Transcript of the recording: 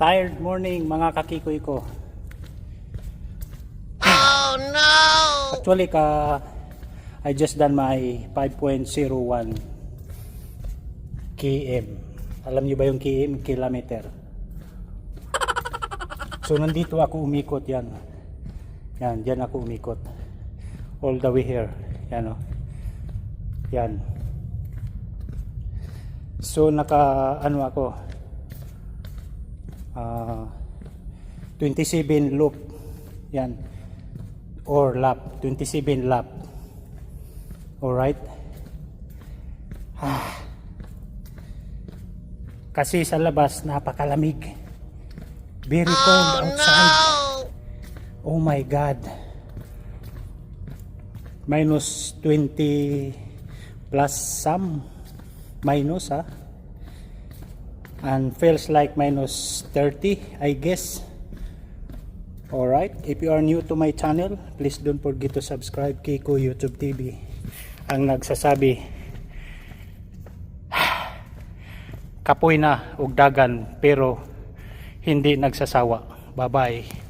Tired morning mga kakikoy ko. Oh no! Actually I just done my 5.01 km. Alam niyo ba yung km? Kilometer. So nandito ako umikot yan. Yan, diyan ako umikot. All the way here. Yan o. Yan. So naka ano ako 27 loop. Yan. Or lap. 27 lap. Alright. Kasi sa labas napakalamig. Very cold outside. Oh my God. Minus 20 plus some. Minus and feels like minus 30 I guess. Alright, if you are new to my channel, please don't forget to subscribe. Kiko YouTube TV ang nagsasabi kapoy na ug dagan pero hindi nagsasawa. Bye bye.